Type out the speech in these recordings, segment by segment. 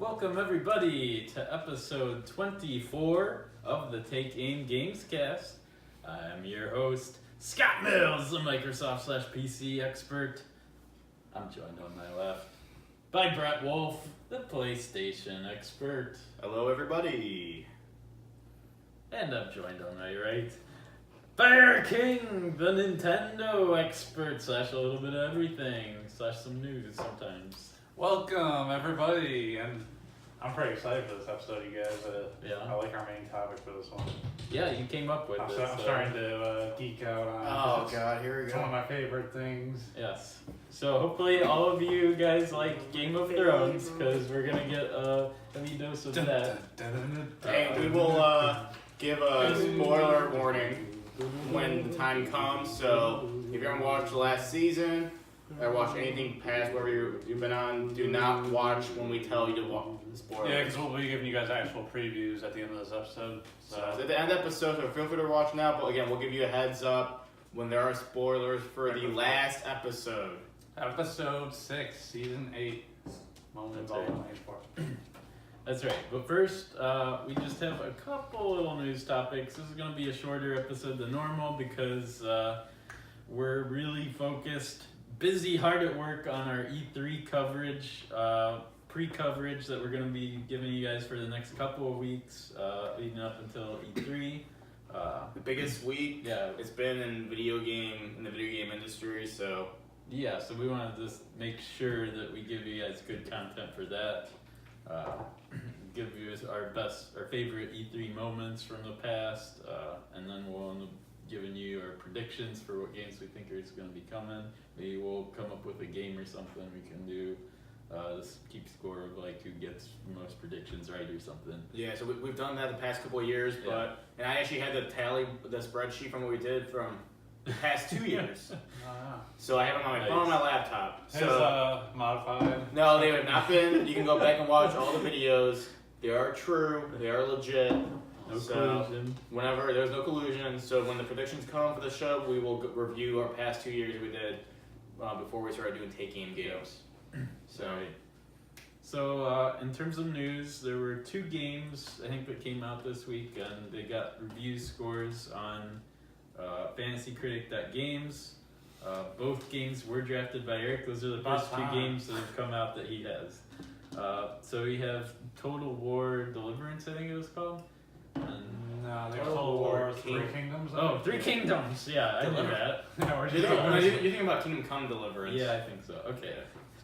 Welcome everybody to episode 24 of the Take Aim Gamescast. I'm your host, Scott Mills, the Microsoft / PC expert. I'm joined on my left by Brett Wolf, the PlayStation expert. Hello, everybody. And I'm joined on my right by Eric King, the Nintendo expert / a little bit of everything / some news sometimes. Welcome, everybody, and I'm pretty excited for this episode, you guys. Yeah. I like our main topic for this one. Yeah, you came up with I'm this. starting to geek out on it. Oh, God, here we It's one of go. my favorite things. Yes. So hopefully all of you guys like Game of Thrones, because we're going to get a heavy dose of that. And we will give a spoiler warning when the time comes. So if you haven't watched the last season or watched anything past wherever you've been on, do not watch when we tell you to watch the spoilers. Yeah, because we'll be giving you guys actual previews at the end of this episode. So it's at the end of the episode, so feel free to watch now. But again, we'll give you a heads up when there are spoilers for the last episode. Episode 6, Season 8. Moment That's involved right. in age 4. That's right. But first, we just have a couple little news topics. This is going to be a shorter episode than normal because we're really focused, busy, hard at work on our E3 coverage, pre-coverage that we're going to be giving you guys for the next couple of weeks, leading up until E3. The biggest week Yeah, it's been in the video game industry. So Yeah, so we want to just make sure that we give you guys good content for that. Give you our favorite E3 moments from the past, and then we'll end up giving you our predictions for what games we think are going to be coming. Maybe we'll come up with a game or something we can do. Just keep score of like who gets the most predictions right or something. yeah, so we've done that the past couple of years, and I actually had to tally the spreadsheet from what we did from the past 2 years. So I have them on my phone and my laptop. His So modified. no, they have not been. You can go back and watch all the videos. They are true. They are legit. No So collusion. whenever there's no collusion, so when the predictions come for the show, we will review our past 2 years we did before we started doing Take Game games. So Sorry. So in terms of news, there were 2 games I think that came out this week, and they got review scores on FantasyCritic.games. Both games were drafted by Eric. Those are the About first 2 time. games that have come out that he has. So we have Total War Deliverance, I think it was called. And, No, there's Total Total War War King. 3 Kingdoms. oh, Three Kingdoms. Yeah, I knew that. Yeah, we're you're just thinking about Kingdom Come Deliverance. Yeah, I think so. Okay.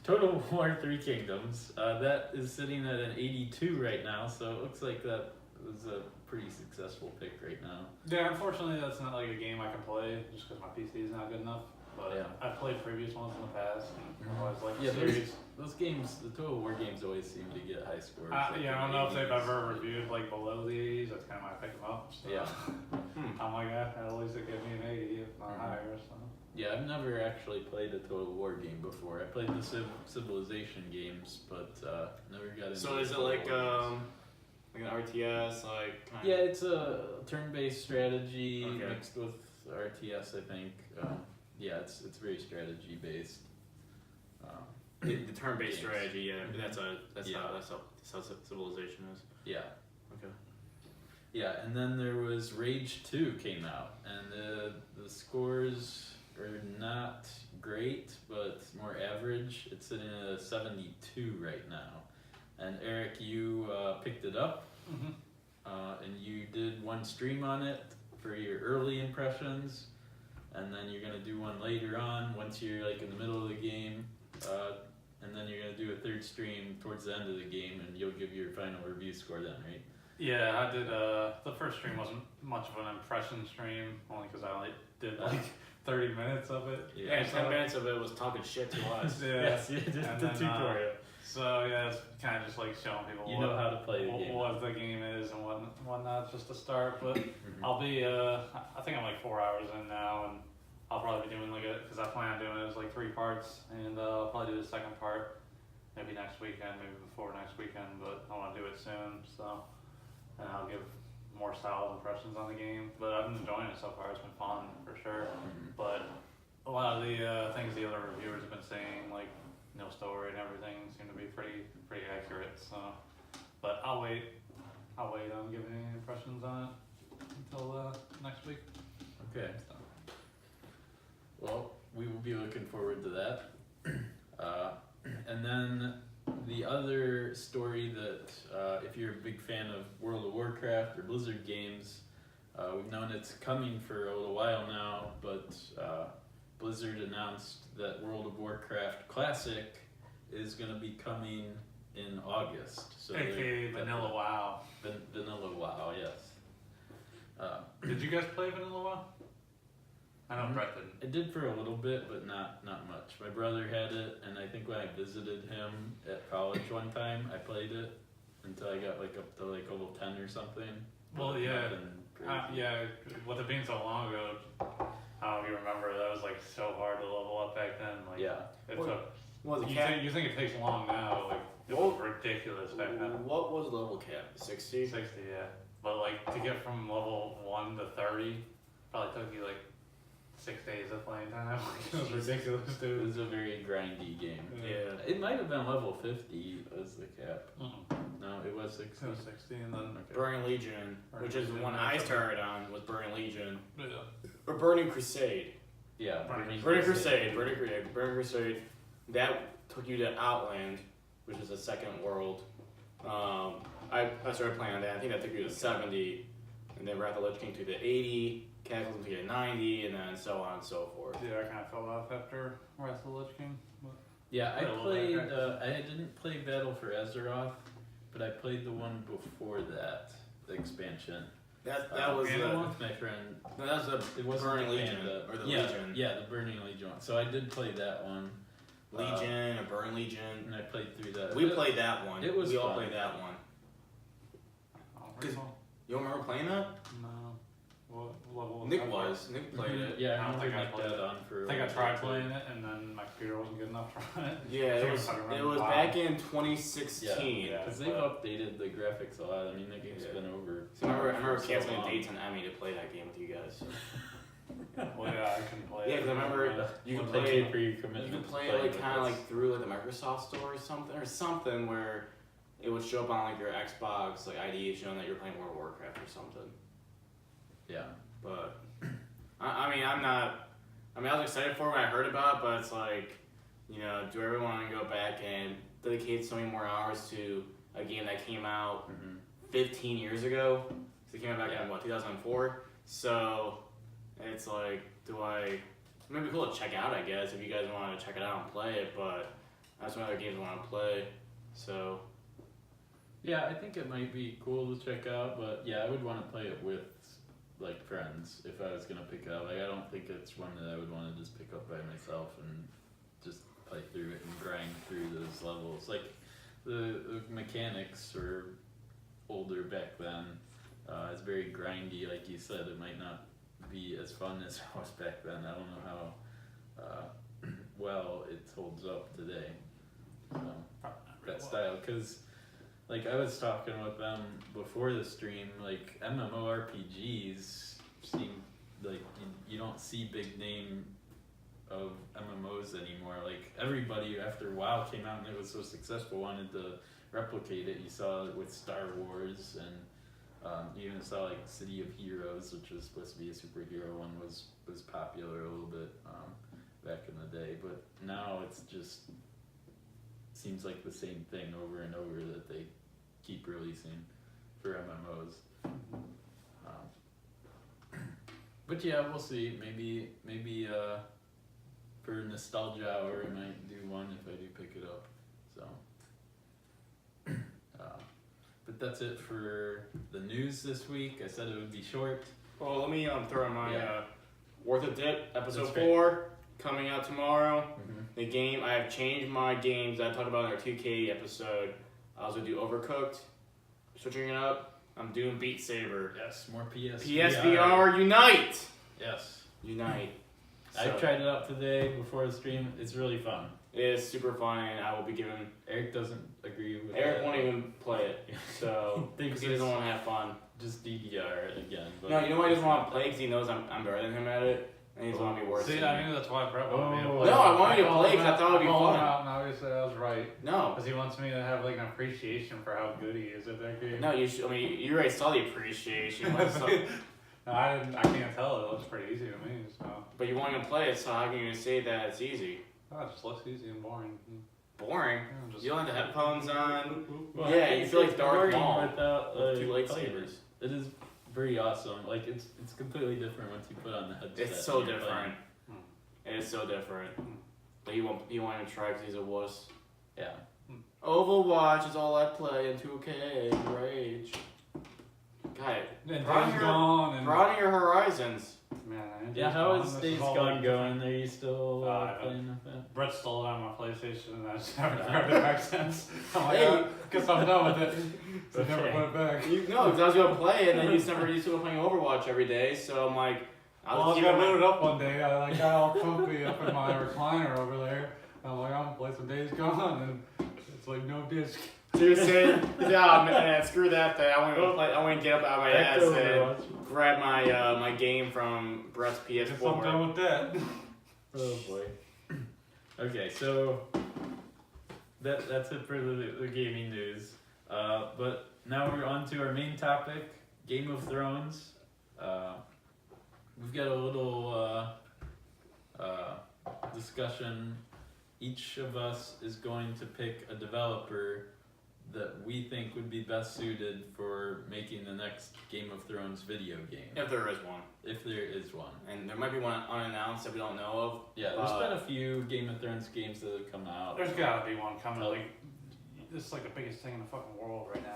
Total War Three Kingdoms. That is sitting at an 82 right now, so it looks like that was a pretty successful pick right now. Yeah, unfortunately, that's not like a game I can play just because my PC is not good enough. But Yeah. I've played previous ones in the past, and I always liked Yeah, the series. those games, the Total War games always seem to get high scores. like Yeah, I in don't know if the they've 80s. ever reviewed like below the 80s. That's kind of why I picked them up. So. Yeah. I'm like, at least it gave me an 80, if not Mhm. higher. So. Yeah, I've never actually played a Total War game before. I played the Civilization games, but never got into So the is it Total like War games. an RTS like? Kind Yeah, it's a turn-based strategy Okay. mixed with RTS, I think. Yeah, it's very strategy-based. The turn-based Games. strategy. Yeah, that's Yeah. how Civilization is. Yeah. Okay. Yeah, and then there was Rage 2 came out, and the scores are not great, but more average. It's sitting at a 72 right now. And Eric, you picked it up, and you did one stream on it for your early impressions, and then you're gonna do one later on once you're like in the middle of the game, and then you're gonna do a third stream towards the end of the game, and you'll give your final review score then, right? Yeah, I did. The first stream wasn't much of an impression stream, only because I only did like 30 minutes of it. Yeah. And 10 minutes of it was talking shit to us. Yeah. Yes, you did And the then, tutorial. So yeah, it's kind of just like showing people You know how to play the game. what the game is and whatnot, just to start. But Mhm. I'll be. I think I'm like 4 hours in now, and I'll probably be doing like because I plan on doing it as like 3 parts, and I'll probably do the second part maybe next weekend, maybe before next weekend. But I want to do it soon, so and I'll give more solid impressions on the game. But I've been enjoying it so far. It's been fun for sure. Mhm. But a lot of the things the other reviewers have been saying, like no story and everything, seem to be pretty accurate. So But I'll wait on giving any impressions on it until next week. Okay. So. Well, we will be looking forward to that. And then the other story that, if you're a big fan of World of Warcraft or Blizzard games, we've known it's coming for a little while now, but Blizzard announced that World of Warcraft Classic is going to be coming in August. So AKA Vanilla WoW. Vanilla WoW, yes. Did you guys play Vanilla WoW? I know Brett didn't. I did for a little bit, but not much. My brother had it, and I think when I visited him at college one time, I played it until I got like up to like level 10 or something. Well, But yeah. nothing crazy. Yeah, with it being so long ago, I don't know if you remember, that was like so hard to level up back then. Like, Yeah. It What- took, What was the you cap? think it takes long now, like, it was ridiculous back then. What was the level cap? 60? 60, yeah. But like, to get from level 1 to 30, probably took you like 6 days of playing time. It was ridiculous, It dude. was a very grindy game. Yeah. It might have been level 50 as the cap. Mm-mm. No, it was 60. It was 60, and then, Okay. Burning Legion, which is the one I started on, was Burning Legion. yeah. Or Burning Crusade. Yeah, Burning Burning Crusade. That took you to Outland, which is the second world. I started playing on that. I think that took you to 70, and then Wrath of the Lich King to the 80, Cataclysm to the 90, and then so on and so forth. Yeah, I kind of fell off after Wrath of the Lich King. But Yeah, I Played a little played. bit, I didn't play Battle for Azeroth, but I played the one before that, the expansion. That was Panda the one? With my friend. no, that was It the wasn't Burning the Legion Panda. or the yeah, Legion. Yeah, the Burning Legion one. So I did play that one. Legion or Burn Legion. And I played through that. We played that one. It was we all fun. played that one. I don't 'Cause- recall. You don't remember playing that? No. What level was Nick that? was. Nick played Mhm. it. Yeah, I I don't remember think I Nick played that it. on for. I think I a tried bit. playing it, and then my computer wasn't good enough to run it. Yeah, I it think was. I remember It was WoW. back in 2016. Yeah. Because they've updated the graphics a lot. I mean, the game's Yeah. been over. So I remember for so canceling long. dates on Emmy to play that game with you guys. Well, yeah, I couldn't play Yeah, it. because I remember you could Thank play you for your commitment. you could to play playing like with kind of us. like through like the Microsoft Store or something where it would show up on like your Xbox like ID showing that you're playing World of Warcraft or something. Yeah. But I mean I was excited for it when I heard about it, but it's like, you know, do I really want to go back and dedicate so many more hours to a game that came out Mm-hmm. 15 years ago? So it came out back Yeah. in what, 2004? So it's like, maybe cool to check out, I guess, if you guys want to check it out and play it, but that's one of the games I want to play. So Yeah, I think it might be cool to check out, but yeah, I would want to play it with like friends if I was gonna pick it up. Like I don't think it's one that I would want to just pick up by myself and just play through it and grind through those levels. Like the mechanics were older back then. It's very grindy, like you said. It might not be as fun as it was back then. I don't know how well it holds up today. So that style, because like I was talking with them before the stream, like MMORPGs seem like you don't see big name of MMOs anymore. Like everybody after WoW came out and it was so successful wanted to replicate it. You saw it with Star Wars, and you even saw like City of Heroes, which was supposed to be a superhero one, was popular a little bit back in the day. But now it's just seems like the same thing over and over that they keep releasing for MMOs. But yeah, we'll see. Maybe for nostalgia hour, I might do one if I do pick it up. So, but that's it for the news this week. I said it would be short. well, let me throw in my Yeah. Worth a Dip episode That's great. 4 coming out tomorrow. Mm-hmm. The game, I have changed my games that I talked about in our 2K episode. I was going to do Overcooked, switching it up. I'm doing Beat Saber. Yes, more PSVR. PSVR Unite! Yes. Unite. I So, tried it out today before the stream. It's really fun. it is super fun, and I will be giving. Eric doesn't agree with Eric that. won't even play it, so. Thinks Because he doesn't it's want to have fun. just DDR it again. But No, you know why he doesn't want to play? Because he knows I'm better than him at it. and he's wanted me worse. See, than I me. knew that's why Brett wanted me to Oh. play. No, I wanted you to called play him 'cause I out- thought it'd be called him fun. out, and obviously I was right. No, Because he wants me to have like an appreciation for how good he is at that game. no, you should. I mean, you already saw the appreciation, like, so, No, I didn't. I can't tell. It looks pretty easy to me. So but you want him to play it. So how can you say that it's easy? oh, it just looks easy and boring. Boring. Yeah, just- You don't have the headphones on. Well, Yeah, I think you feel like it's Darth boring Maul without with two players. lightsabers. It is very awesome. Like it's completely different once you put on the headset. It's so and you're different. Hmm. It is so different. But you won't even try because he's a wuss. playing. Overwatch is all I play in 2K. Rage. God, And Broaden Days your- Gone and broaden your horizons. man, and Yeah. Days How Gone, is this Days all, Gone like, going? Are you still I haven't. playing with that? Brett stole it on my PlayStation and I just haven't grabbed it back since. I'm like, Hey. guess I'm done with it. So I never Okay. put it back. No, because I was gonna play it, and then you never used to playing Overwatch every day. So I'm like, Well, I I'll was keep gonna it. load it up one day. I like got all comfy up in my recliner over there. I'm like, I'm gonna play some Days Gone, and it's like no disc. So you're saying, yeah, man, screw that thing. I want to play. I want to get up out of my Back ass to and Overwatch. grab my my game from Brett's Guess I'm PS4. done with that. Oh boy. Okay, so that's it for the gaming news. But now we're on to our main topic, Game of Thrones. We've got a little discussion. Each of us is going to pick a developer that we think would be best suited for making the next Game of Thrones video game, If there is one, if there is one. and there might be one unannounced that we don't know of. Yeah, there's been a few Game of Thrones games that have come out. There's gotta be one coming. Like this is like the biggest thing in the fucking world right now.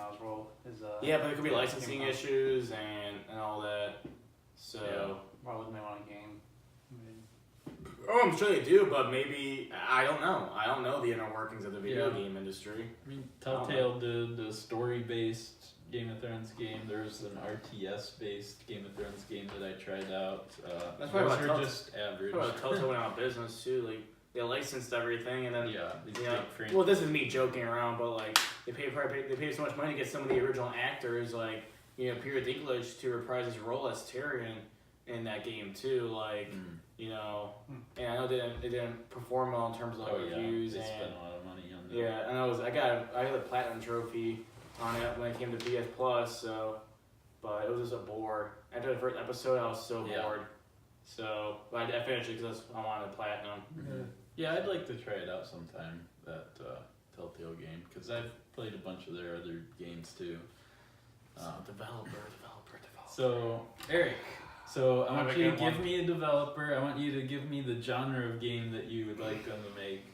Is Yeah, but there could be Game of licensing Thrones. issues and all that. So. Yeah. Why wouldn't they want a game? Oh, I'm sure they do, but maybe I don't know. I don't know the inner workings of the video Yeah. game industry. I mean, Telltale did a story-based Game of Thrones game. There's an RTS-based Game of Thrones game that I tried out. That's probably those why are Tell- just average. Well, Telltale went out of business too. Like they licensed everything, and then Yeah, these yeah. big franchises. Well, this is me joking around, but like they paid so much money to get some of the original actors, like Peter Dinklage, to reprise his role as Tyrion in that game too. Like and I know they didn't perform well in terms of like Oh yeah, reviews they and spent a lot of money on that. yeah. And I got a platinum trophy on it when it came to PS Plus. So, but it was just a bore. After the first episode, I was so Yeah. bored. So, but I finished it because I wanted platinum. Yeah, I'd like to try it out sometime. That Telltale game, because I've played a bunch of their other games too. Developer. So Eric, I I want have you a to good give me a developer. I want you to give me the genre of game that you would like them to make,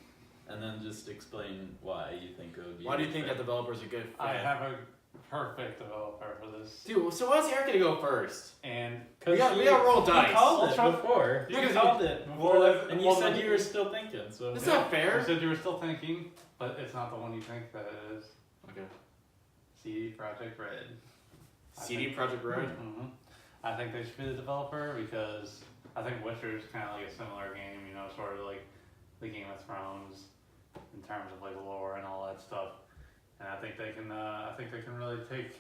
and then just explain why you think it would be. Why do you a think good that developer's a good fit? I have a perfect developer for this. Dude, so why's Eric gonna go first? And fit? We got roll You dice. called I'll it try- before. Yeah, You 'cause called it before, well, that- and you well, said the- you were still thinking. So That's not fair. You said you were still thinking, but it's not the one you think that it is. Okay. CD Projekt Red. CD Projekt Red. Mm-hmm. I think they should be the developer because I think Witcher is kind of like a similar game, sort of like the Game of Thrones in terms of like lore and all that stuff. And I think they can. I think they can really take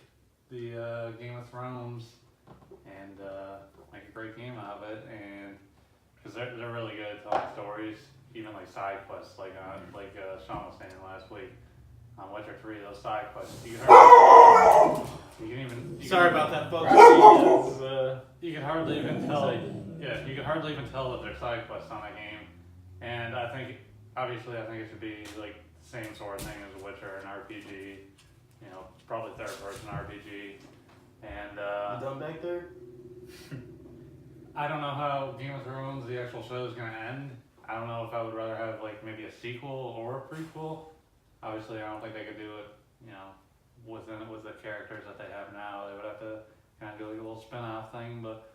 the Game of Thrones and make a great game out of it. And because they're really good at telling stories, even like side quests, like Sean was saying last week. On Witcher 3, those side quests, you can Sorry about that, folks. you can hardly even tell. Excited. Yeah, you can hardly even tell that they're side quests on a game. And I think it should be like the same sort of thing as Witcher, an RPG. Probably third-person RPG. And Done back there? I don't know how Game of Thrones, the actual show, is going to end. I don't know if I would rather have like maybe a sequel or a prequel. Obviously, I don't think they could do it, with the characters that they have now. They would have to kind of do like a little spin-off thing, but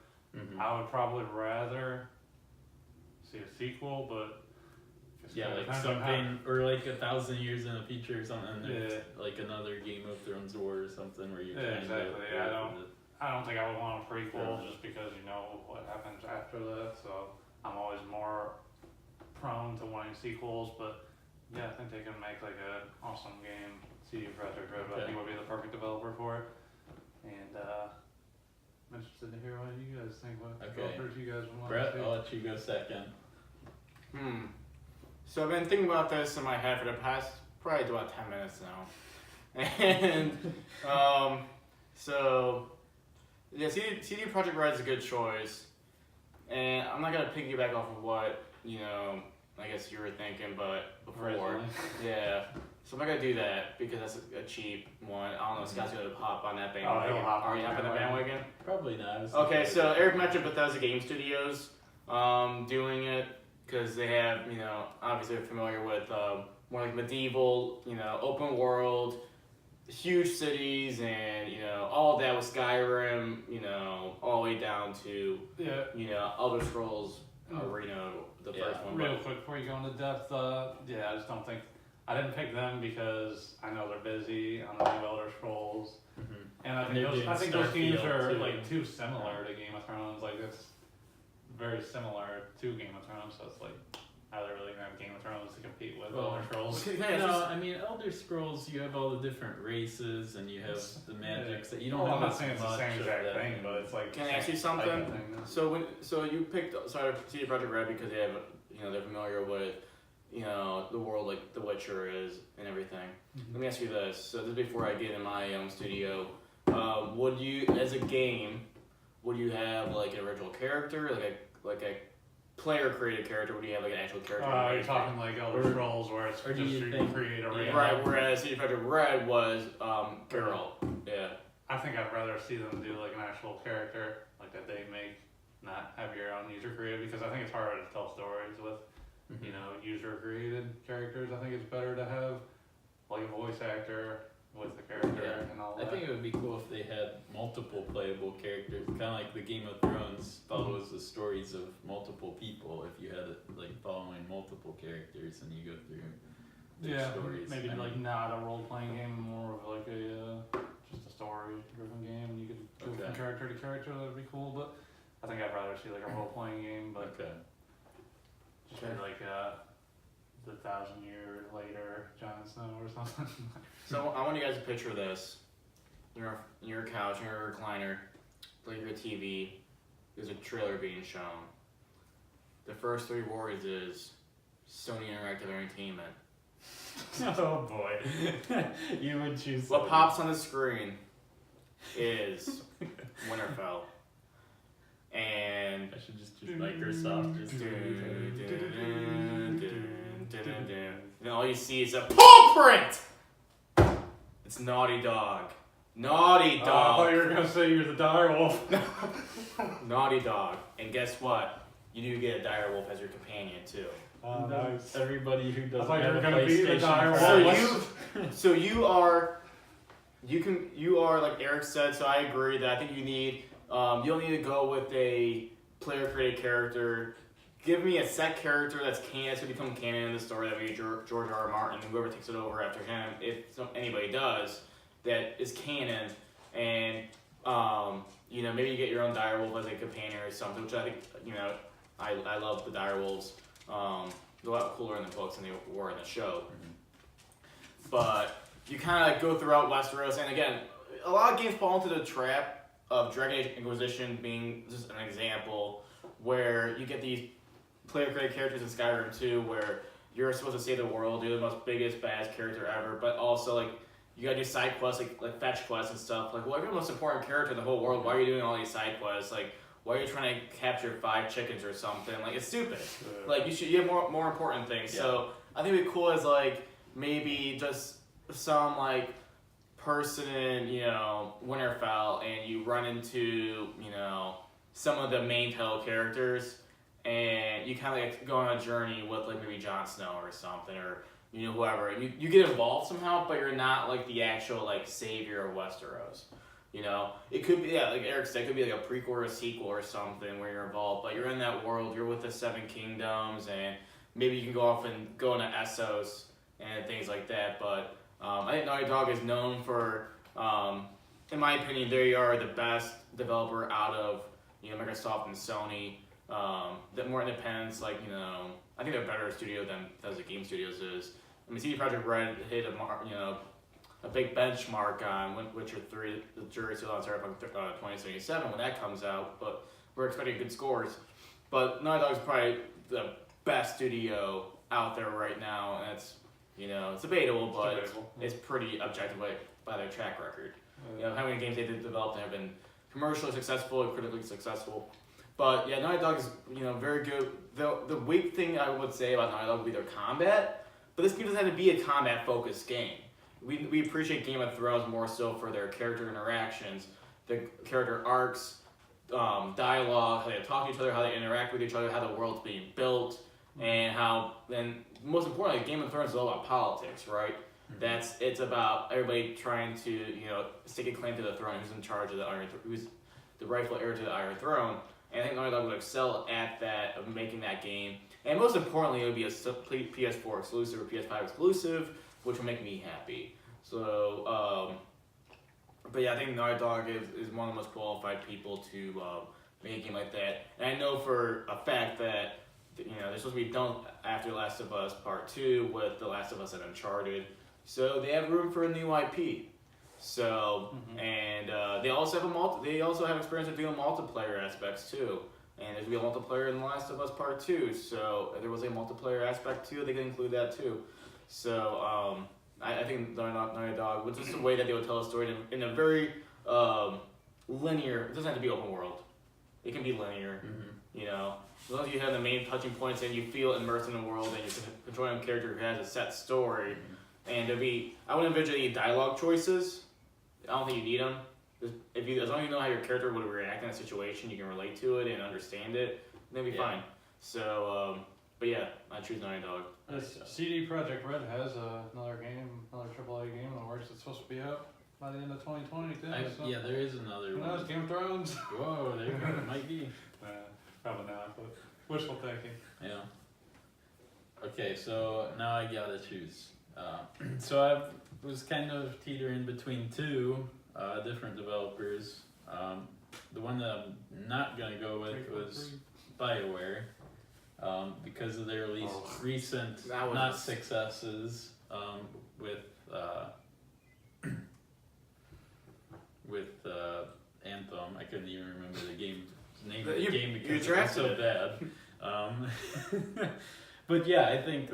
I would probably rather see a sequel, but just Yeah, kinda like depends on how- something, or like 1,000 years in the future or something. There's Yeah. like another Game of Thrones war or something where you're Yeah, trying exactly. to. I don't think I would want a prequel Yeah. just because you know what happens after that. So I'm always more prone to wanting sequels, but yeah, I think they can make like an awesome game. CD Projekt Red, I Okay. think would be the perfect developer for it. And I'm interested to hear what you guys think. What Okay. developers you guys want Brett, to see. I'll let you go second. So I've been thinking about this in my head for the past probably about 10 minutes now. And so yeah, CD Projekt Red is a good choice. And I'm not gonna piggyback off of what, I guess you were thinking, but before. Originally. Yeah. So I'm not gonna do that because that's a cheap one. I don't know if Scott's gonna hop on that bandwagon. he'll hop on Are you hopping the the bandwagon? Probably not. I was Okay, thinking so about Eric that. mentioned Bethesda Game Studios doing it because they have, obviously they're familiar with more like medieval, open world, huge cities, and all of that with Skyrim, all the way down to Elder Scrolls Arena, the first one. Real quick before you go into depth, I just don't think I didn't pick them because I know they're busy on the new Elder Scrolls, Mhm. and I And think they're doing those games Starfield, are too. like too similar to Game of Thrones. Like it's very similar to Game of Thrones, so it's like how they're really gonna have Game of Thrones to compete with Well, Elder Scrolls. No, I mean Elder Scrolls. You have all the different races, and you have the magics that you don't Well, have. I'm not as saying it's the much same of exact them. thing, but it's like. Can I ask you type something? of thing, yeah. So you picked CD Projekt Red because they have, they're familiar with, the world like The Witcher is and everything. Let me ask you this. So this is before I get in my own studio. Would you, as a game, would you have like an original character, like a player created character? Would you have like an actual character? You're talking like Elder Scrolls where it's or do just you you think- create a Yeah. random. Right. Whereas CD Projekt Red was Geralt. Yeah. I think I'd rather see them do like an actual character, like that they make, not have your own user created, because I think it's harder to tell stories with, Mhm. user created characters. I think it's better to have like a voice actor with the character Yeah. and all I that. think it would be cool if they had multiple playable characters, kind of like the Game of Thrones follows the stories of multiple people. If you had it like following multiple characters and you go through their stories, maybe I like mean, not a role playing game, more of like a just a story driven game, and you could go from Okay. character to character. That'd be cool, but I think I'd rather see like a role playing game, but okay. just be like the 1,000 years later Jon Snow or something. So I want you guys to picture this. You're on your couch, you're in a recliner, like your TV. There's a trailer being shown. The first 3 words is Sony Interactive Entertainment. Oh boy, you would choose. What pops on the screen is Winterfell. And I should just choose Microsoft. Just and all you see is a paw print! It's Naughty Dog. Naughty I thought Dog. you were gonna say you're the direwolf. Naughty Dog. And guess what? You do get a direwolf as your companion too. Oh, nice. Everybody who doesn't thought you have were a gonna be the PlayStation direwolf. first. So you are like Eric said, so I agree that I think you need you don't need to go with a player created character. Give me a set character that's going to become canon in the story, that would be George R.R. Martin, whoever takes it over after him, if anybody does, that is canon, and maybe you get your own direwolf as a companion or something, which I think, I love the direwolves. They're a lot cooler in the books than they were in the show. But you kind of like go throughout Westeros, and again, a lot of games fall into the trap of Dragon Age Inquisition being just an example, where you get these player-created characters in Skyrim too, where you're supposed to save the world, you're the most biggest, baddest character ever, but also like you gotta do side quests, like fetch quests and stuff. Like, well, you're the most important character in the whole world. Why are you doing all these side quests? Like, why are you trying to capture 5 chickens or something? Like, it's stupid. Like, you have more important things. Yeah. So I think it'd be cool as like maybe just some like person in Winterfell, and you run into some of the main title characters, and you kind of like go on a journey with like maybe Jon Snow or something, or whoever, and you get involved somehow, but you're not like the actual like savior of Westeros. It could be, like Eric said, it could be like a prequel or a sequel or something where you're involved, but you're in that world, you're with the 7 Kingdoms, and maybe you can go off and go into Essos and things like that. But I think Naughty Dog is known for, in my opinion, they are the best developer out of Microsoft and Sony. That more independence, I think they're a better studio than Bethesda Game Studios is. I mean, CD Projekt Red hit a a big benchmark on Witcher 3. The jury's still on Cyberpunk 2077 when that comes out, but we're expecting good scores. But Naughty Dog's probably the best studio out there right now, and it's debatable, but it's pretty objective by their track record. How many games they did develop have been commercially successful and critically successful. But yeah, Naughty Dog is very good. The weak thing I would say about Naughty Dog would be their combat, but this game doesn't have to be a combat focused game. We appreciate Game of Thrones more so for their character interactions, the character arcs, dialogue, how they talk to each other, how they interact with each other, how the world's being built, and most importantly, Game of Thrones is all about politics, right? It's about everybody trying to stake a claim to the throne, who's in charge of who's the rightful heir to the Iron Throne. And I think Naughty Dog would excel at that, of making that game. And most importantly, it would be a PS4 exclusive or PS5 exclusive, which will make me happy. So, but yeah, I think Naughty Dog is one of the most qualified people to make a game like that. And I know for a fact that they're supposed to be done after Last of Us Part 2 with The Last of Us and Uncharted. So they have room for a new IP. So and they also have experience of doing multiplayer aspects too. And there's gonna be a multiplayer in The Last of Us Part 2. So if there was a multiplayer aspect too, they can include that too. So I think Naughty Dog, which is the way that they would tell a story in a very linear. It doesn't have to be open world. It can be linear. As long as you have the main touching points and you feel immersed in the world and you're controlling a character who has a set story. And I wouldn't envision any dialogue choices. I don't think you need them. As long as you know how your character would react in a situation, you can relate to it and understand it, then it'll be fine. So, but yeah, I choose Naughty Dog. CD Projekt Red has another AAA game in the works that's supposed to be out by the end of 2020 too. Yeah, there is another Who one. knows, Game of Thrones? Whoa, there you go. It might be. Probably not, but wishful thinking. Yeah. Okay, so now I gotta choose. So I was kind of teetering between two different developers. The one that I'm not gonna go with was BioWare, because of their recent successes with Anthem. I couldn't even remember the name of the game because it was so bad. But yeah, I think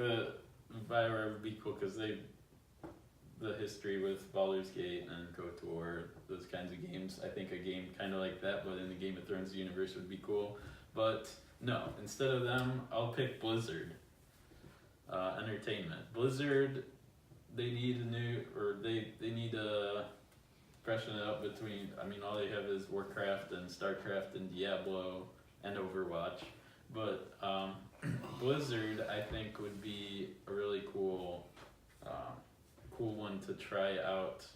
BioWare would be cool because the history with Baldur's Gate and KOTOR, those kinds of games. I think a game kind of like that, but in the Game of Thrones universe would be cool. But no, instead of them, I'll pick Blizzard Entertainment. Blizzard, they need they need to freshen it up between. I mean, all they have is Warcraft and Starcraft and Diablo and Overwatch, but Blizzard, I think, would be a really cool one to try out.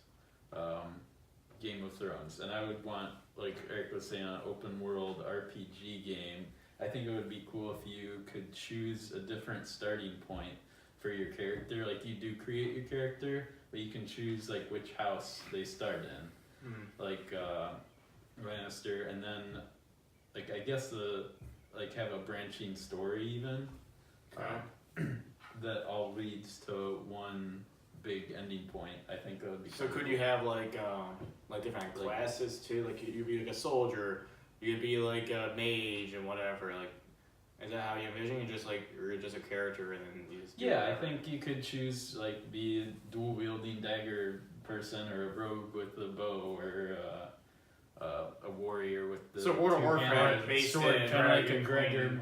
Game of Thrones, and I would want, like Eric was saying, an open world RPG game. I think it would be cool if you could choose a different starting point for your character. Like, you do create your character, but you can choose like which house they start in, like Lannister, and then like I guess have a branching story even. That all leads to one big ending point. I think that would be. So could you have like different classes too? Like you'd be like a soldier, you'd be like a mage and whatever. Like, is that how you envision? You're just a character and then you just. I think you could choose like be a dual wielding dagger person or a rogue with a bow or a warrior with the. So World of Warcraft based sword, in kind of like a Gregor.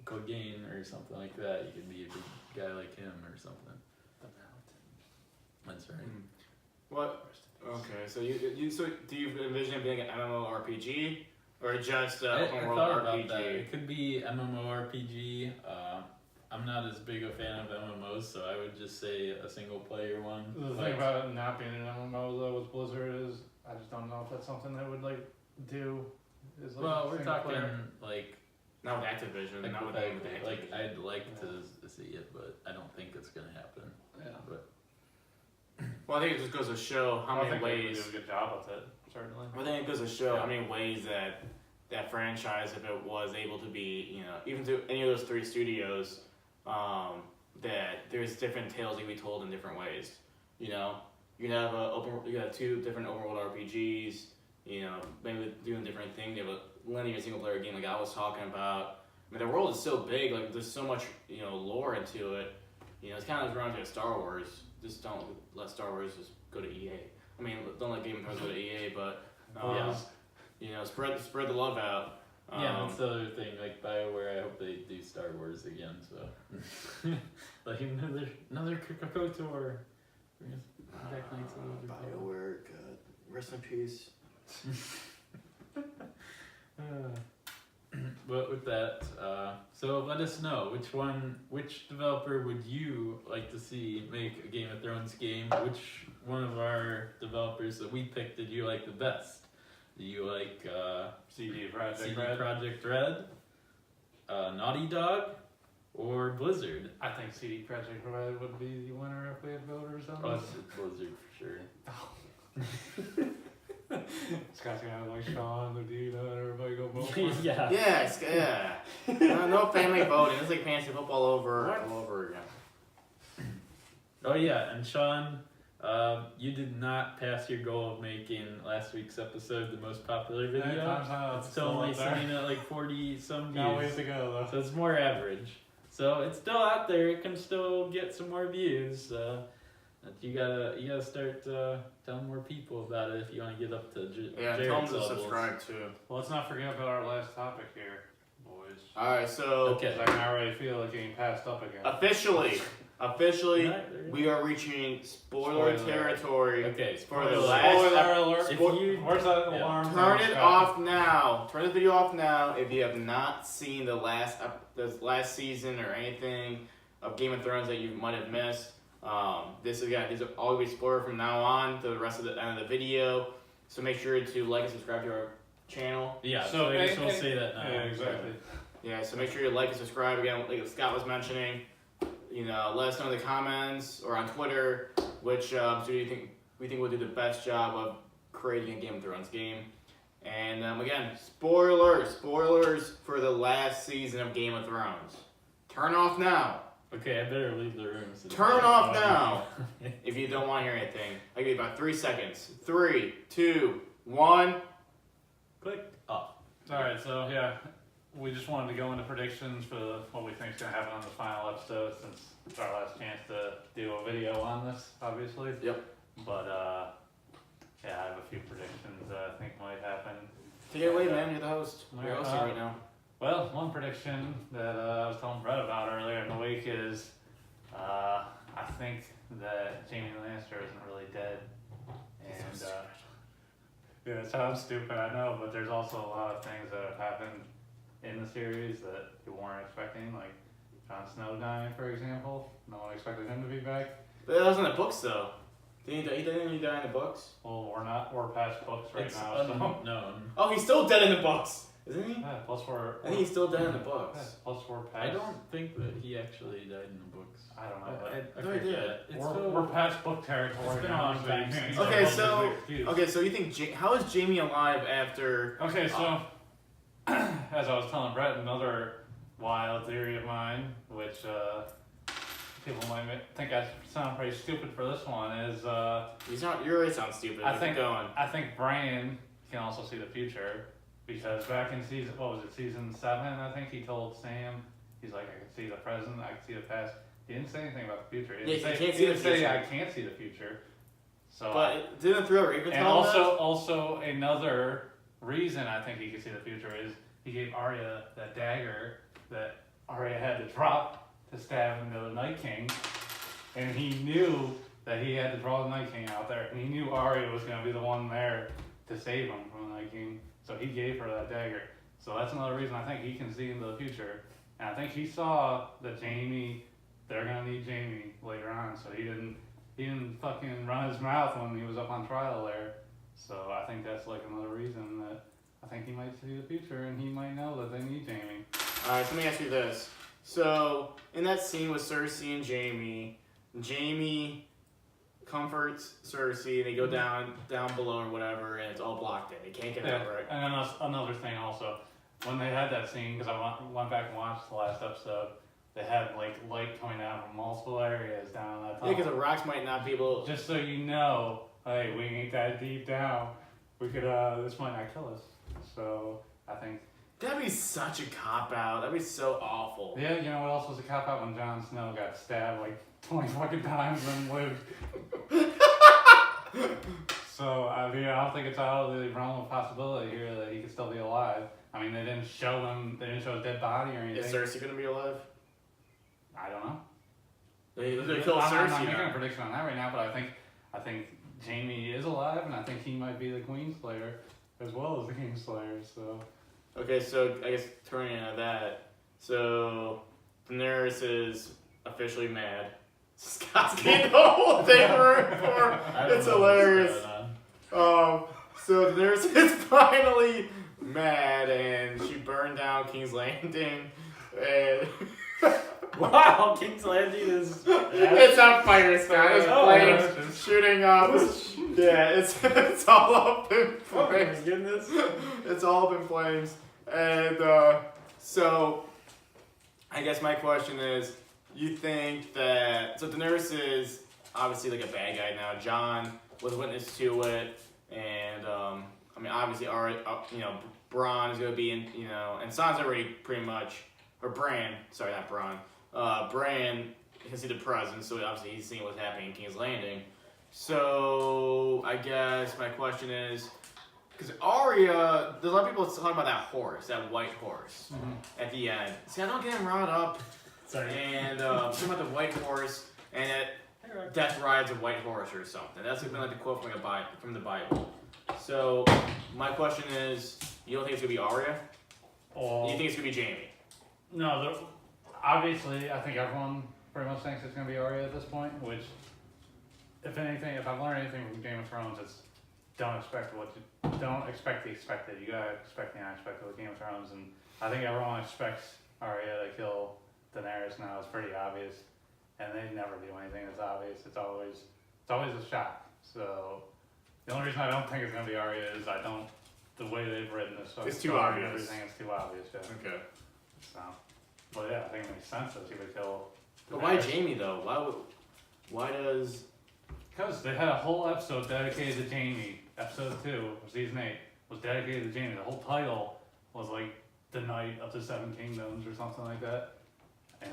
Clegane or something like that. You could be a big guy like him or something. The Mountain. That's right. What? Okay, so so do you envision it being an MMORPG or just I open world thought RPG? about that. It could be MMORPG. I'm not as big a fan of MMOs, so I would just say a single player one. The thing about it not being an MMO though with Blizzard is I just don't know if that's something they would like do. Is like well, we're single talking player. like. Not with Activision. Like, not with Activision. like I'd like to see it, but I don't think it's gonna happen. Yeah. But Well, I think it just goes to show how many ways. They do a good job with it, certainly. I think it goes to show how many ways that franchise, if it was able to be, even to any of those three studios, that there's different tales that can be told in different ways. You know, you can have you got 2 different open world RPGs. You know, maybe doing different things. You have a linear single player game like I was talking about. I mean, the world is so big. Like, there's so much lore into it. You know, it's kind of reminds me of Star Wars. Just don't let Star Wars just go to EA. I mean, don't let Game of Thrones go to EA, but spread the love out. Yeah, that's the other thing. Like BioWare, I hope they do Star Wars again. So, like another KOTOR. BioWare, God, rest in peace. But with that, so let us know which developer would you like to see make a Game of Thrones game? Which one of our developers that we picked did you like the best? Do you like CD Projekt Red, Naughty Dog, or Blizzard? I think CD Projekt Red would be the winner if we had voters on Oh, this. it's Blizzard for sure. Scott's gonna have like Sean, the dude, and everybody go vote. Yeah. Yeah. No family voting. It's like fantasy football all over again. Oh yeah, and Sean, you did not pass your goal of making last week's episode the most popular video. It's still only sitting at like 40 some views. Got ways to go though. So it's more average. So it's still out there. It can still get some more views. You gotta start telling more people about it if you want to get up to Yeah, tell them to subscribe too. Well, let's not forget about our last topic here, boys. Alright, so Okay. I can already feel it getting passed up again. officially, Right, we are reaching spoiler territory. Okay, For the spoiler. last Spoiler alert! If Spo- you- Where's that Yeah. alarm? Turn from, it Scott? off now. Turn this video off now if you have not seen the last season or anything of Game of Thrones that you might have missed. These are always spoilers from now on to the rest of the end of the video. So make sure to like and subscribe to our channel. Yeah, So, so I guess and- we'll and- say that now. Yeah, exactly. Yeah, so make sure you like and subscribe again, like Scott was mentioning. Let us know in the comments or on Twitter which studio we think will do the best job of creating a Game of Thrones game. And again, spoilers for the last season of Game of Thrones. Turn off now. Okay, I better leave the room. So Turn off now if you don't want to hear anything. I'll give you about 3 seconds. 3, 2, 1. Click off. Alright, so yeah, we just wanted to go into predictions for what we think is going to happen on the final episode since it's our last chance to do a video on this, obviously. Yep. But, yeah, I have a few predictions that I think might happen. Take it away, man. You're the host. You're Alright, hosting right now. Well, one prediction that I was telling Brett about earlier in the week is I think that Jaime Lannister isn't really dead. And yeah, it sounds stupid, I know, but there's also a lot of things that have happened in the series that you weren't expecting, like Jon Snow dying, for example. No one expected him to be back. But that was in the books, though. Didn't he die in the books? Well, we're past books right It's now, so. unknown. Oh, he's still dead in the books, isn't he? Yeah, plus I think he's still dead in the books. plus we're past. I don't think that he actually died in the books. I don't know, but No, he did. It's we're past book territory it's been a now. long time so you since can't Okay, use so- that as an excuse. Okay, so you think how is Jaime alive after? Okay, so as I was telling Brett, another wild theory of mine, which people might think I sound pretty stupid for this one, is You really sound stupid. I Keep think- going. I think Bran can also see the future because back in season 7, I think he told Sam, he's like, I can see the present, I can see the past. He didn't say anything about the future. He didn't Yeah, he say, can't he see didn't the say future. I can't see the future. So But didn't Thriller Raven and tell him also another reason I think he could see the future is he gave Arya that dagger that Arya had to drop to stab into the Night King, and he knew that he had to draw the Night King out there, and he knew Arya was going to be the one there to save him from the Night King, so he gave her that dagger. So that's another reason I think he can see into the future, and I think he saw that they're going to need Jaime later on, so he didn't fucking run his mouth when he was up on trial there. So I think that's like another reason that I think he might see the future and he might know that they need Jaime. Alright, so let me ask you this. So, in that scene with Cersei and Jaime comforts Cersei, they go down below or whatever, and it's all blocked in. They can't get out, right? And then another thing also, when they had that scene, because I went back and watched the last episode, they had like light coming down from multiple areas down that Yeah, tunnel. because the rocks might not be able. Just so you know, hey, we ain't that deep down. We could, this might not kill us. So I think, That'd be such a cop out. That'd be so awful. yeah, you know what else was a cop out when Jon Snow got stabbed like 20 fucking times and lived. So I mean, I don't think it's out of the realm of possibility here that he could still be alive. I mean, they didn't show his dead body or anything. Is Cersei gonna be alive? I don't know. They killed I'm Cersei. not making now. a prediction on that right now, but I think Jaime is alive, and I think he might be the Queenslayer as well as the Kingslayer. So Okay, so I guess turning into that, so Daenerys is officially mad. Scott's getting the whole thing for I don't it's know what's hilarious. going on. So Daenerys is finally mad, and she burned down King's Landing, and Wow, King's Landing is. it's on fire, Scott. It's Oh, flames shooting up. Yeah, it's all up in Oh my flames. goodness. It's all up in flames. And so, I guess my question is, you think that, so Daenerys is obviously like a bad guy now. Jon was witness to it, and I mean, obviously, Bronn is going to be in, and Sansa already pretty much, or Bran, sorry, not Bronn, Bran has seen the presence, so obviously he's seeing what's happening in King's Landing. So, I guess my question is, because Arya, there's a lot of people talking about that horse, that white horse, at the end. See, I don't get him riled up. Sorry. And talking about the white horse, and that death rides a white horse or something. That's been like the quote from the Bible. So, my question is, you don't think it's going to be Arya? or You think it's going to be Jaime? no, obviously, I think everyone pretty much thinks it's going to be Arya at this point. Which, if anything, if I've learned anything from Game of Thrones, it's don't expect the expected. You gotta expect the unexpected with Game of Thrones, and I think everyone expects Arya to kill Daenerys now. It's pretty obvious, and they never do anything that's obvious. It's always a shock. So the only reason I don't think it's gonna be Arya is the way they've written this. It's too story and obvious. Everything is too obvious. Yeah. Okay. So, but yeah, I think it makes sense that she would kill. But why Daenerys. Jaime, though? Why does... Because they had a whole episode dedicated to Jaime. Episode 2 of season 8 was dedicated to Jaime. The whole title was like the Night of the Seven Kingdoms or something like that. And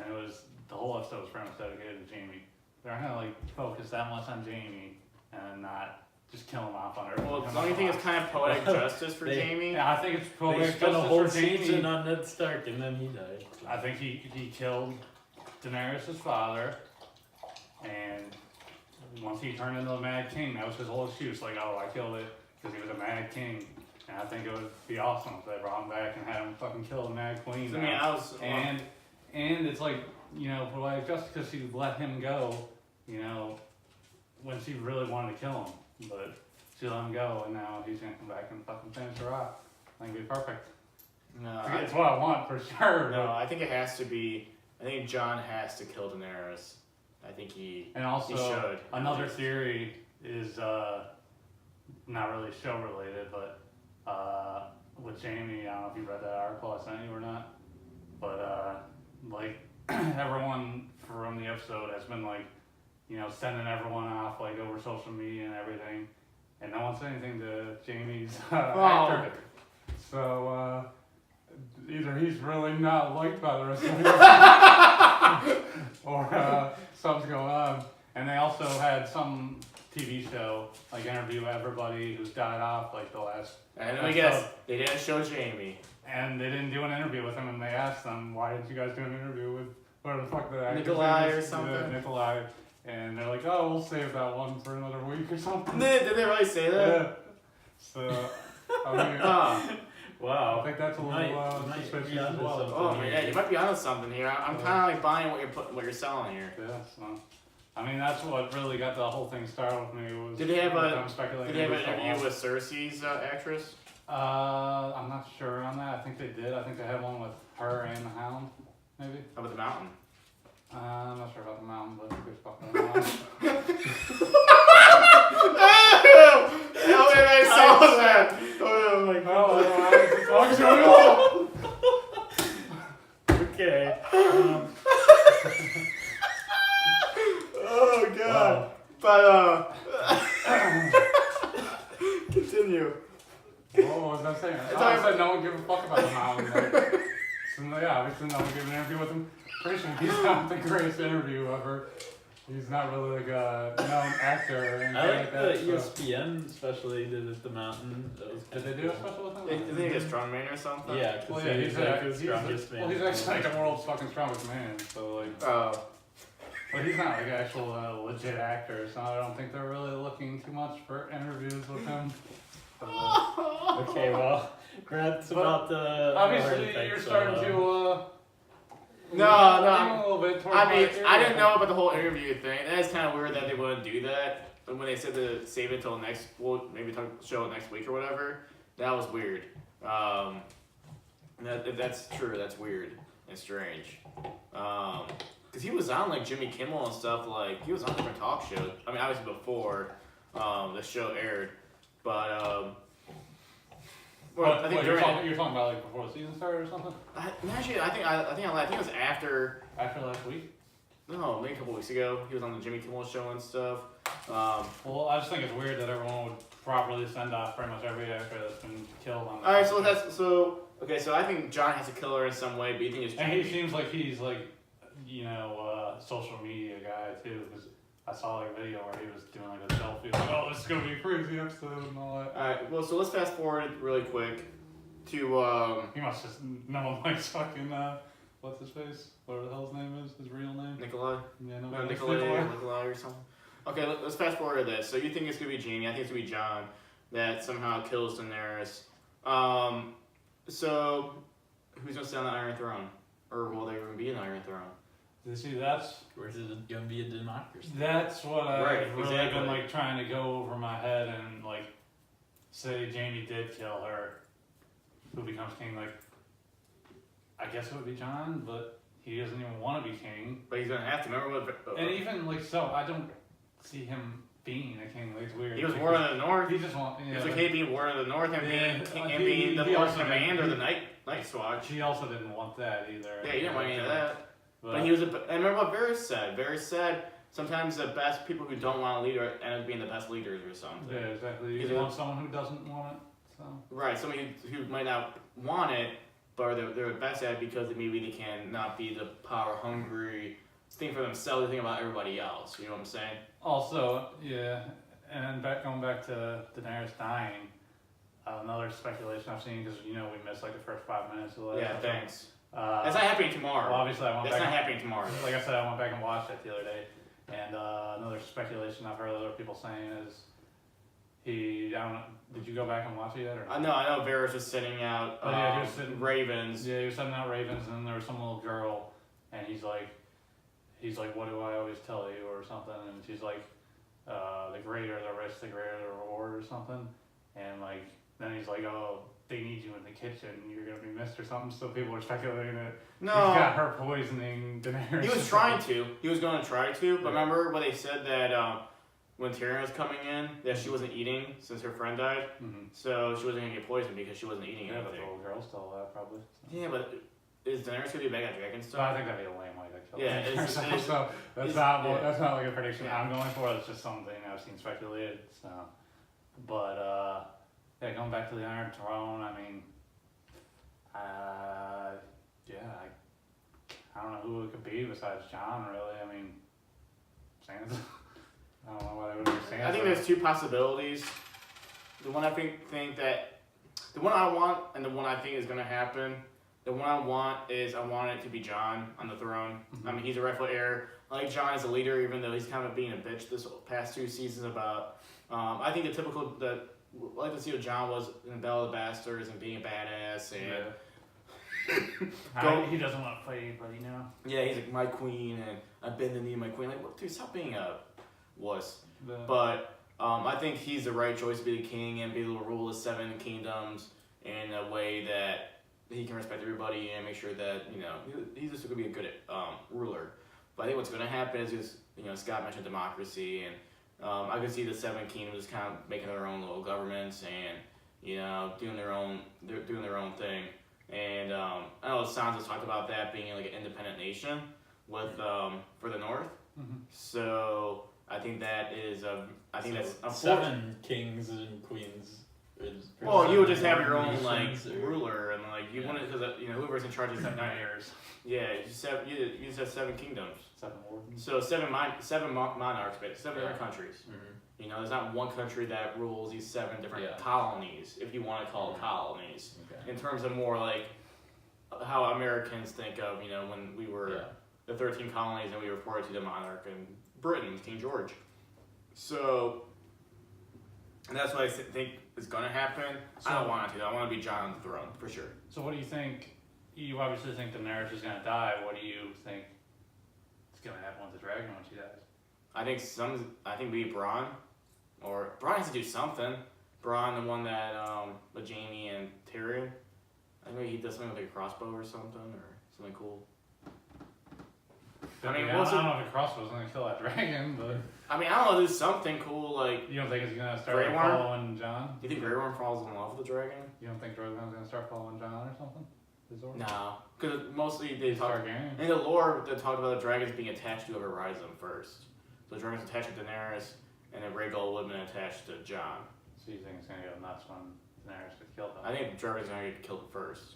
the whole episode was pretty much dedicated to Jaime. They're not gonna like focus that much on Jaime and not just kill him off on her. Well, don't you think it's kind of poetic justice for Jaime? Yeah, I think it's probably They spent a whole season Jaime. on Ned Stark and then he died. I think he killed Daenerys' father, and once he turned into a Mad King, that was his whole excuse. Like, oh, I killed it because he was a Mad King. And I think it would be awesome if they brought him back and had him fucking kill the Mad Queen. I mean, now. I was... And it's like, but just because she let him go, when she really wanted to kill him, but she let him go, and now he's gonna come back and fucking finish her off. I think it'd be perfect. No, It's what I want for sure. no, I think it has to be... I think Jon has to kill Daenerys. I think he And also, should. another theory is not really show related, but with Jaime, I don't know if you read that article I sent you or not, but like everyone from the episode has been like, sending everyone off like over social media and everything, and no one said anything to Jaime's actor. So either he's really not liked by the rest of the or something's going on. And they also had some TV show, like interview everybody who's died off like the last. And let me guess, they didn't show Jaime. And they didn't do an interview with him, and they asked them, why didn't you guys do an interview with whatever the fuck the actor's Nikolai name or is? something? Yeah, Nikolai. And they're like, oh, we'll save that one for another week or something. Did they really say that? Yeah. So, I mean, Ah. I Wow. think that's a little Might suspicious be as onto well. something. Oh, yeah, you might be onto something here. I'm kind of like buying what you're selling here. Yeah, so I mean that's what really got the whole thing started with me was. Did they have them speculating Did they have an for so interview long. with Cersei's actress? I'm not sure on that. I think they did. I think they had one with her and the Hound, maybe. How about the mountain? I'm not sure about the Mountain, but good fucking Mountain. How did I saw that? Oh my god. Okay. But continue. What was I saying? It's Oh, I like- said no one give a fuck about the mountain. Like, so, yeah, obviously no one gave an interview with him. Pretty sure he's not the greatest interview ever. He's not really like a known actor or anything I like like the that. So. ESPN special they did at the mountain. That was Did they do a special with him? Isn't he a strongman or something? Yeah, because Well, yeah, he's like the strongest man. well, he's actually like the world's fucking strongest man. So like, Oh. but he's not like an actual legit actor. So I don't think they're really looking too much for interviews with him. Okay, well, Grant's But about the. Obviously, you're starting to. No, lean a little bit towards I mean, my theory. I didn't know about the whole interview thing. That is kind of weird that they wouldn't do that. And when they said to save it till next, well, maybe show it next week or whatever, that was weird. If that's true, that's weird and strange. Cause he was on like Jimmy Kimmel and stuff. Like he was on different talk shows. I mean, obviously before the show aired, but well, I think you're during. talking about like before the season started or something? Actually, I think it was after. After last week? No, maybe a couple weeks ago. He was on the Jimmy Kimmel show and stuff. Well, I just think it's weird that everyone would properly send off pretty much every actor that's been killed on. All right, so okay. So I think John has to kill her in some way, but you think it's And he Jamie? seems like he's like, social media guy too, because I saw like a video where he was doing like a selfie, like, oh, this is gonna be a crazy episode and all that. All right. Well, so let's fast forward really quick to He must just know him like fucking what's his face? Whatever the hell his name is, his real name. Nikolai. Yeah, No, no, Nikolai or something. Okay, let's fast forward to this. So you think it's gonna be Jamie? I think it's gonna be John that somehow kills Daenerys. So who's gonna sit on the Iron Throne, or will there even be an Iron Throne? You see, that's Or is it gonna be a democracy? what I've Right, really exactly. been like trying to go over my head and like say Jamie did kill her, who becomes king. Like, I guess it would be John, but he doesn't even want to be king. But he's gonna have to. Remember what? And even like so, I don't see him being a king. Like, it's weird. He was because Warden of the North. He just want. He was like, hey, being Warden of the North and Yeah, being the he Lord also Command or didn't- the Night's Watch. She also didn't want that either. Yeah, he didn't want any of that. But he was. And remember what Varys said. Varys said sometimes the best people who don't want to lead end up being the best leaders or something. Yeah, exactly. He's You a- want someone who doesn't want it. So. Right. Somebody who might not want it, but they're the best at it because maybe they can not be the power hungry, think for themselves, think about everybody else. You know what I'm saying? Also, yeah, and going back to Daenerys dying, another speculation I've seen because we missed like the first 5 minutes of the last Yeah. episode. Thanks. That's not happening tomorrow. Well, obviously, I went That's back. not happening tomorrow. Like I said, I went back and watched it the other day, and another speculation I've heard other people saying is I don't know. Did you go back and watch it yet? Or I know Varys was sending out Oh, yeah, he was sitting- ravens. Yeah, he was sending out ravens, and then there was some little girl, and he's like, what do I always tell you, or something, and she's like, the greater the risk, the greater the reward, or something, and like, then he's like, oh, they need you in the kitchen, you're gonna be missed or something, so people are speculating that he's got No, her poisoning Daenerys. he was trying to. He was going to try to. But remember when they said that when Tyrion was coming in, that she wasn't eating since her friend died, Mm-hmm. so she wasn't gonna get poisoned because she wasn't eating Yeah, but the anything. little girl still alive, probably. So. Yeah, but is Daenerys gonna be back at So I Dragonstone? think that'd be a lame way to kill Yeah, her. it's- so that's it's- not yeah. that's not like a prediction Yeah. I'm going for. It's just something I've seen speculated. So, but yeah, going back to the Iron Throne. I mean, I don't know who it could be besides John. Really, I mean, Sansa. I don't know why they would be Sansa. I think there's two possibilities. The one I think that the one I want and the one I think is gonna happen. The one I want is I want it to be John on the throne. Mhm. I mean, he's a rightful heir. I like John as a leader, even though he's kind of being a bitch this past 2 seasons about. I think the typical I like to see what John was in Battle of the Bastards and being a badass and He doesn't want to fight anybody now. yeah, he's like my queen and I bend the knee to my queen. Like, what, dude, stop being a wuss. But I think he's the right choice to be the king and be able to rule the 7 kingdoms in a way that he can respect everybody and make sure that he's just going to be a good ruler. But I think what's going to happen is just Scott mentioned democracy and I could see the 7 kingdoms kind of making their own little governments and doing their own thing. And I know Sansa's talked about that being like an independent nation with for the North. Mm-hmm. So I think that is I think So that's unfortunate. 7 kings and queens. Is Well, you would just have your own nations, like or- ruler, and like you Yeah. wouldn't because whoever's in charge of that 9 years, Yeah, you just have 7 kingdoms. 7 wardens. So 7 monarchs, but 7 Yeah. different countries. Mhm. You know, there's not one country that rules these 7 different Yeah. colonies, if you want to call it colonies. Okay. In terms of more like how Americans think of, you know, when we were Yeah. the 13 colonies and we reported to the monarch in Britain, King George. So, and that's what I think is going to happen. I don't want it to. I want to be John on the throne, for sure. So what do you think? You obviously think Daenerys is gonna die. What do you think is gonna happen with the dragon when she dies? I think maybe Bronn, or Bronn has to do something. Bronn, the one that with Jaime and Tyrion. I think maybe he does something with like a crossbow or something cool. I mean, I don't know if the crossbow's gonna kill that dragon, but I mean, I don't know, do something cool like. you don't think it's gonna start Grey like, Worm? following Jon? You think Grey Worm falls in love with the dragon? You don't think Drogon's gonna start following Jon or something? His order? No, because mostly they talk. Targaryen. In the lore, they talked about the dragons being attached to whoever rides them first. So the dragon's attached to Daenerys, and then Rhaegal would have been attached to Jon. So you think it's gonna go nuts when Daenerys gets killed? Then? I think the dragon's gonna get killed first.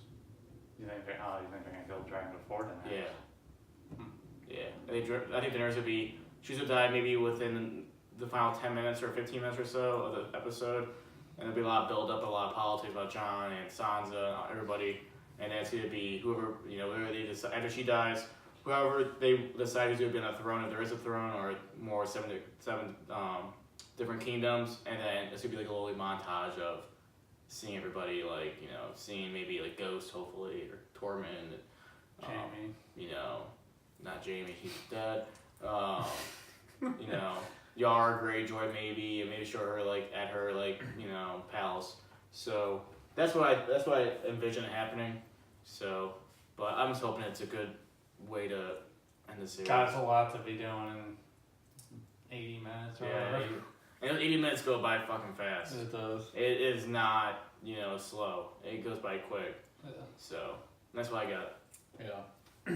You think they're gonna kill the dragon before Daenerys? Yeah. Yeah. I think Daenerys would be. She's gonna die maybe within the final 10 minutes or 15 minutes or so of the episode, and there'll be a lot of build up, a lot of politics about Jon and Sansa, and everybody, and then it's gonna be whoever whoever they decide after she dies. Whoever they decide is going to be on the throne, if there is a throne, or more seven different kingdoms, and then it's going to be like a little montage of seeing everybody, like, you know, seeing maybe like Ghost, hopefully, or Tormund, Jaime. you know, not Jaime, he's dead, you know, Yara Greyjoy maybe, and maybe show her like at her like, you know, palace. So that's what I envision happening. So, but I'm just hoping it's a good way to end the series. God, it's a lot to be doing in 80 minutes or Yeah, whatever. and 80 minutes go by fucking fast. It does. It is not, you know, slow. It goes by quick. Yeah. So that's what I got. Yeah.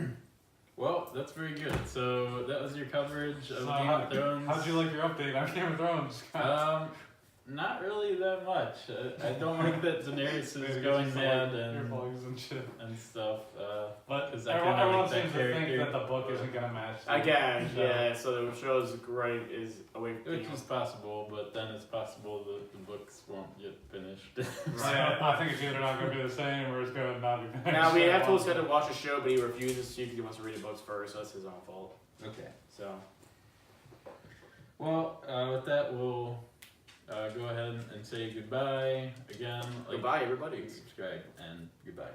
Well, that's very good. So that was your coverage of So Game of Thrones. How'd you like your update on Game of Thrones? Not really that much. I don't like that Daenerys Maybe is it's going just mad like and earplugs and shit. stuff. But 'cause I everyone, kinda everyone like that seems to think character. that the book isn't gonna match. Again, the show. yeah. So the show's great is away from Which is possible, but then it's possible that the books won't get finished. I think it's either not gonna be the same or it's gonna not be. Now we have told Scott to watch the show, but he refuses to because he wants to read the books first. So that's his own fault. Okay. So Well, with that, we'll go ahead and say goodbye again. Like, goodbye, everybody. subscribe, and goodbye.